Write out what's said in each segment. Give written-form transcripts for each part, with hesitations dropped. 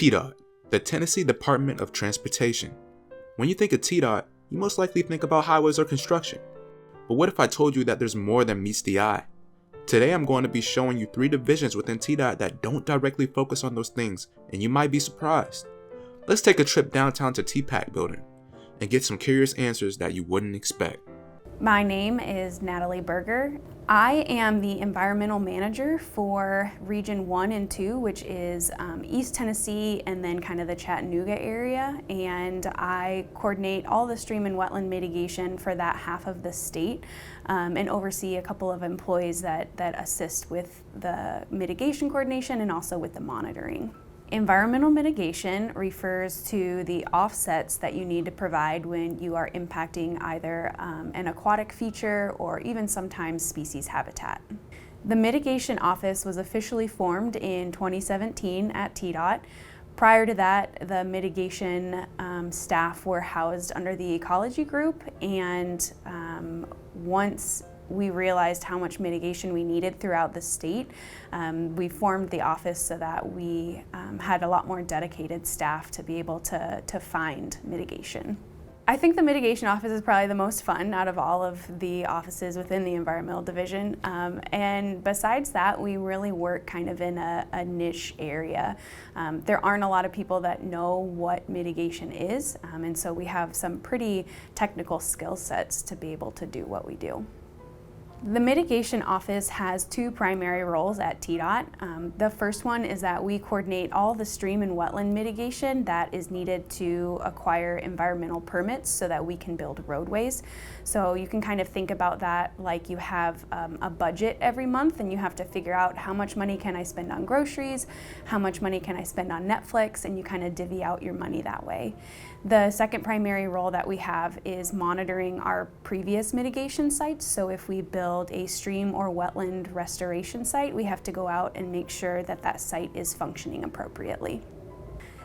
TDOT, the Tennessee Department of Transportation. When you think of TDOT, you most likely think about highways or construction. But what if I told you that there's more than meets the eye? Today I'm going to be showing you 3 divisions within TDOT that don't directly focus on those things, and you might be surprised. Let's take a trip downtown to TPAC building and get some curious answers that you wouldn't expect. My name is Natalie Berger. I am the environmental manager for Region 1 and 2, which is East Tennessee and then kind of the Chattanooga area. And I coordinate all the stream and wetland mitigation for that half of the state and oversee a couple of employees that assist with the mitigation coordination and also with the monitoring. Environmental mitigation refers to the offsets that you need to provide when you are impacting either an aquatic feature or even sometimes species habitat. The Mitigation Office was officially formed in 2017 at TDOT. Prior to that, the mitigation staff were housed under the ecology group, and once we realized how much mitigation we needed throughout the state, we formed the office so that we had a lot more dedicated staff to be able to find mitigation. I think the mitigation office is probably the most fun out of all of the offices within the environmental division. And besides that, we really work kind of in a niche area. There aren't a lot of people that know what mitigation is, and so we have some pretty technical skill sets to be able to do what we do. The Mitigation Office has 2 primary roles at TDOT. The first one is that we coordinate all the stream and wetland mitigation that is needed to acquire environmental permits so that we can build roadways. So you can kind of think about that like you have a budget every month and you have to figure out how much money can I spend on groceries, how much money can I spend on Netflix, and you kind of divvy out your money that way. The second primary role that we have is monitoring our previous mitigation sites. So if we build a stream or wetland restoration site, we have to go out and make sure that that site is functioning appropriately.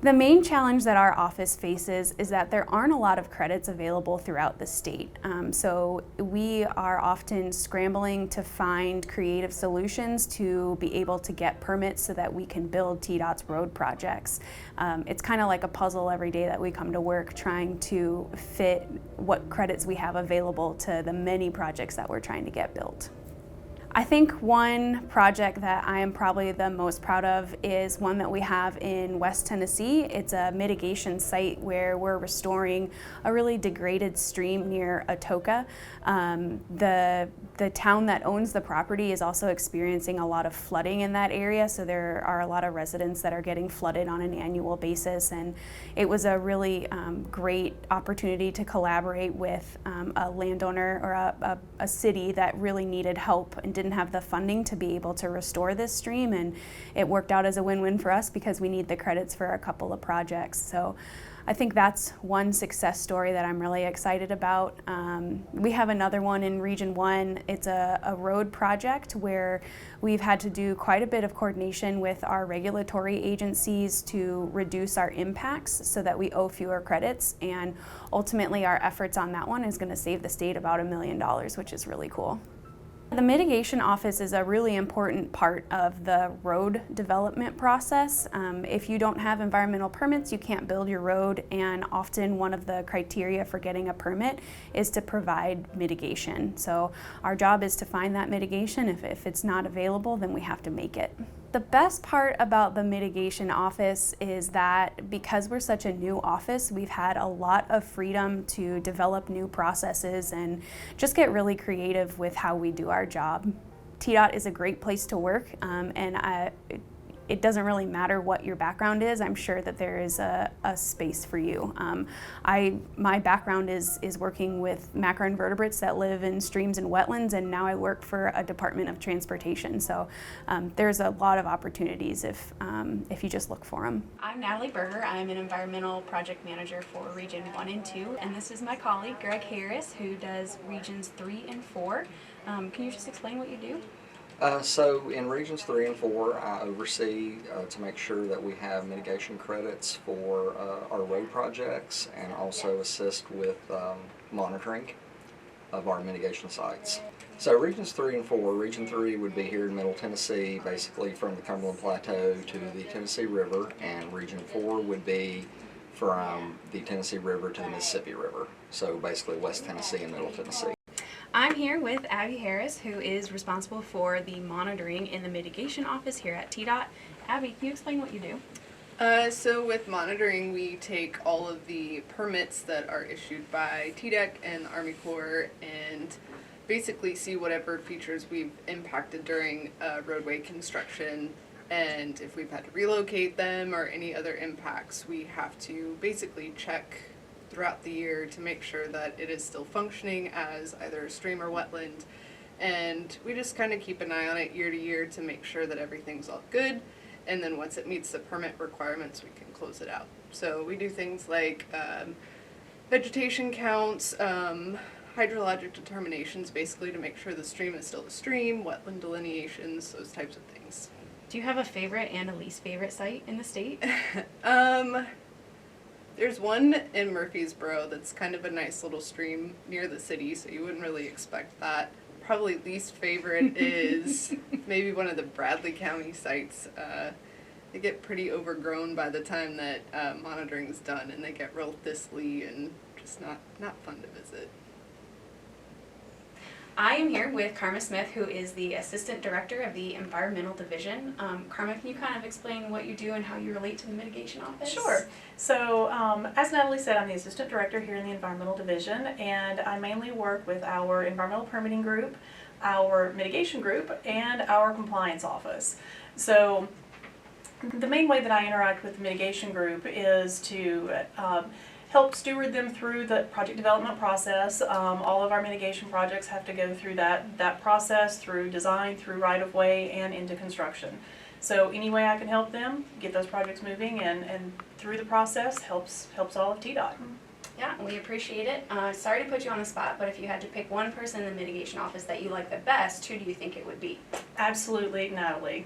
The main challenge that our office faces is that there aren't a lot of credits available throughout the state. So we are often scrambling to find creative solutions to be able to get permits so that we can build TDOT's road projects. It's kind of like a puzzle every day that we come to work trying to fit what credits we have available to the many projects that we're trying to get built. I think one project that I am probably the most proud of is one that we have in West Tennessee. It's a mitigation site where we're restoring a really degraded stream near Atoka. The town that owns the property is also experiencing a lot of flooding in that area, so there are a lot of residents that are getting flooded on an annual basis, and it was a really great opportunity to collaborate with a landowner or a city that really needed help and didn't have the funding to be able to restore this stream, and it worked out as a win-win for us because we need the credits for a couple of projects. So I think that's one success story that I'm really excited about. We have another one in Region 1. It's a road project where we've had to do quite a bit of coordination with our regulatory agencies to reduce our impacts so that we owe fewer credits, and ultimately our efforts on that one is going to save the state about $1 million, which is really cool. The Mitigation Office is a really important part of the road development process. If you don't have environmental permits, you can't build your road, and often one of the criteria for getting a permit is to provide mitigation. So our job is to find that mitigation. If it's not available, then we have to make it. The best part about the Mitigation Office is that because we're such a new office, we've had a lot of freedom to develop new processes and just get really creative with how we do our job. TDOT is a great place to work, and it doesn't really matter what your background is. I'm sure that there is a space for you. My background is working with macroinvertebrates that live in streams and wetlands, and now I work for a Department of Transportation. So there's a lot of opportunities if you just look for them. I'm Natalie Berger. I'm an environmental project manager for Region 1 and 2, and this is my colleague Greg Harris, who does Regions 3 and 4. Can you just explain what you do? So in Regions 3 and 4, I oversee to make sure that we have mitigation credits for our road projects, and also assist with monitoring of our mitigation sites. So Regions 3 and 4, Region 3 would be here in Middle Tennessee, basically from the Cumberland Plateau to the Tennessee River, and Region 4 4 would be from the Tennessee River to the Mississippi River. So basically West Tennessee and Middle Tennessee. I'm here with Abby Harris, who is responsible for the monitoring in the mitigation office here at TDOT. Abby, can you explain what you do? So with monitoring, we take all of the permits that are issued by TDEC and the Army Corps and basically see whatever features we've impacted during roadway construction, and if we've had to relocate them or any other impacts, we have to basically check throughout the year to make sure that it is still functioning as either a stream or wetland, and we just kind of keep an eye on it year to year to make sure that everything's all good. And then once it meets the permit requirements, we can close it out. So we do things like vegetation counts, hydrologic determinations, basically to make sure the stream is still a stream, wetland delineations, those types of things. Do you have a favorite and a least favorite site in the state? There's one in Murfreesboro that's kind of a nice little stream near the city, so you wouldn't really expect that. Probably least favorite is maybe one of the Bradley County sites. They get pretty overgrown by the time that monitoring's done, and they get real thistly and just not fun to visit. I am here with Karma Smith, who is the Assistant Director of the Environmental Division. Karma, can you kind of explain what you do and how you relate to the mitigation office? Sure. So, as Natalie said, I'm the Assistant Director here in the Environmental Division, and I mainly work with our Environmental Permitting Group, our Mitigation Group, and our Compliance Office. So, the main way that I interact with the Mitigation Group is to help steward them through the project development process. All of our mitigation projects have to go through that process, through design, through right-of-way, and into construction. So any way I can help them get those projects moving and through the process helps all of TDOT. Yeah, we appreciate it. Sorry to put you on the spot, but if you had to pick one person in the mitigation office that you like the best, who do you think it would be? Absolutely, Natalie.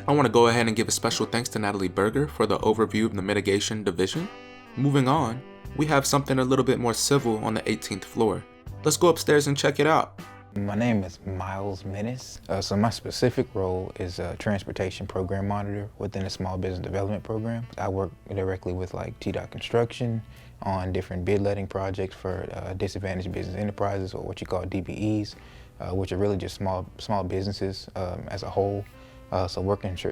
I want to go ahead and give a special thanks to Natalie Berger for the overview of the mitigation division. Moving on, we have something a little bit more civil on the 18th floor. Let's go upstairs and check it out. My name is Miles Menace. So my specific role is a transportation program monitor within a small business development program. I work directly with like TDOT construction on different bid letting projects for disadvantaged business enterprises, or what you call DBEs, which are really just small businesses as a whole. So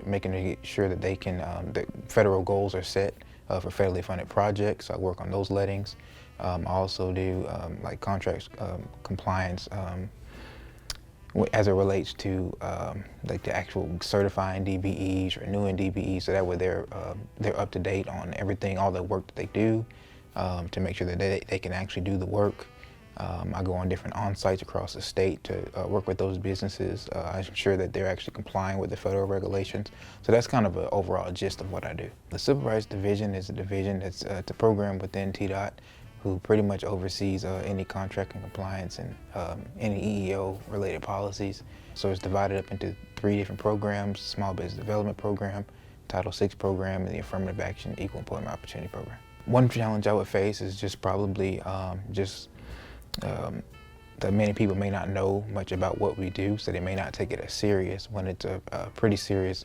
making sure that they can, that federal goals are set for federally funded projects. So I work on those lettings. I also do like contracts compliance as it relates to like the actual certifying DBEs, renewing DBEs, so that way they're up to date on everything, all the work that they do, to make sure that they can actually do the work. I go on different on-sites across the state to work with those businesses. I ensure that they're actually complying with the federal regulations. So that's kind of an overall gist of what I do. The Civil Rights Division is a division that's it's a program within TDOT who pretty much oversees any contract and compliance and any EEO-related policies. So it's divided up into 3 different programs: Small Business Development Program, Title VI Program, and the Affirmative Action Equal Employment Opportunity Program. One challenge I would face is just probably that many people may not know much about what we do, so they may not take it as serious when it's a pretty serious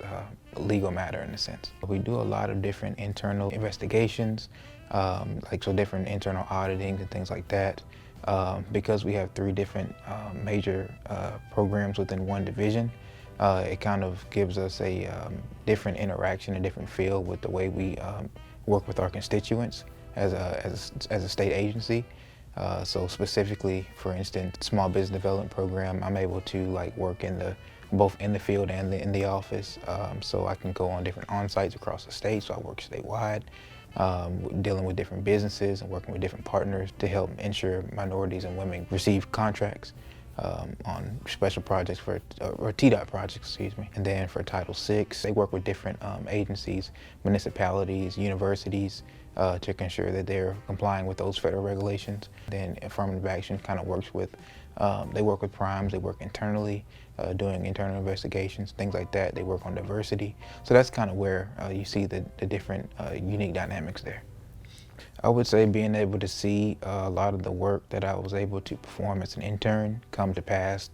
legal matter in a sense. We do a lot of different internal investigations, different internal auditings and things like that. Because we have 3 different major programs within one division, it kind of gives us a different interaction, a different feel with the way we work with our constituents as a state agency. So specifically, for instance, Small Business Development Program, I'm able to work both in the field and in the office. So I can go on different on-sites across the state, so I work statewide, dealing with different businesses and working with different partners to help ensure minorities and women receive contracts on special projects or TDOT projects, excuse me. And then for Title VI, they work with different agencies, municipalities, universities, to ensure that they're complying with those federal regulations. Then Affirmative Action kind of works with, they work with primes, they work internally, doing internal investigations, things like that. They work on diversity. So that's kind of where you see the different unique dynamics there. I would say being able to see a lot of the work that I was able to perform as an intern come to pass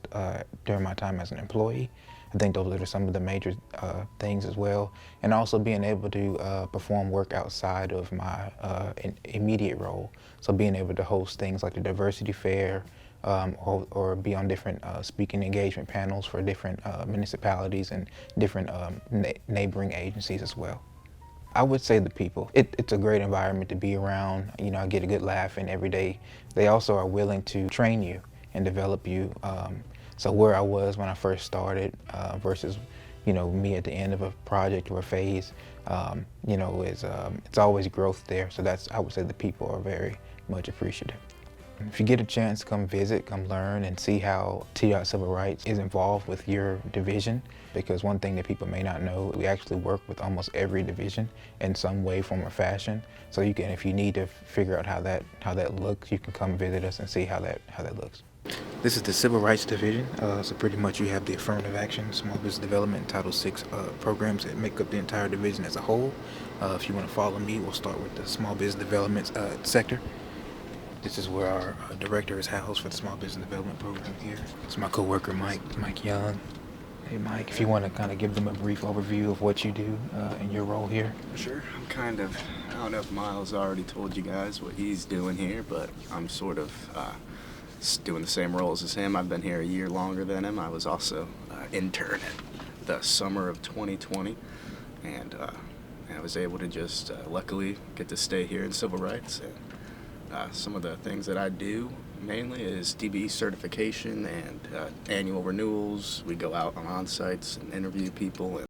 during my time as an employee I think those are some of the major things as well. And also being able to perform work outside of my immediate role. So being able to host things like the diversity fair, or be on different speaking engagement panels for different municipalities and different neighboring agencies as well. I would say the people. It's a great environment to be around. You know, I get a good laugh in every day. They also are willing to train you and develop you. So where I was when I first started versus, you know, me at the end of a project or a phase, you know, it's always growth there. So I would say the people are very much appreciative. If you get a chance, come visit, come learn, and see how TDOT Civil Rights is involved with your division. Because one thing that people may not know, we actually work with almost every division in some way, form, or fashion. So you can, if you need to figure out how that looks, you can come visit us and see how that looks. This is the Civil Rights Division. So pretty much you have the affirmative action, small business development, Title VI programs that make up the entire division as a whole. If you want to follow me, we'll start with the small business development sector. This is where our director is housed for the Small Business Development Program here. It's my coworker, Mike Young. Hey, Mike, if you want to kind of give them a brief overview of what you do in your role here. Sure. I don't know if Miles already told you guys what he's doing here, but I'm sort of doing the same roles as him. I've been here a year longer than him. I was also intern at the summer of 2020, and I was able to just luckily get to stay here in civil rights. And some of the things that I do mainly is DBE certification and annual renewals. We go out on sites and interview people.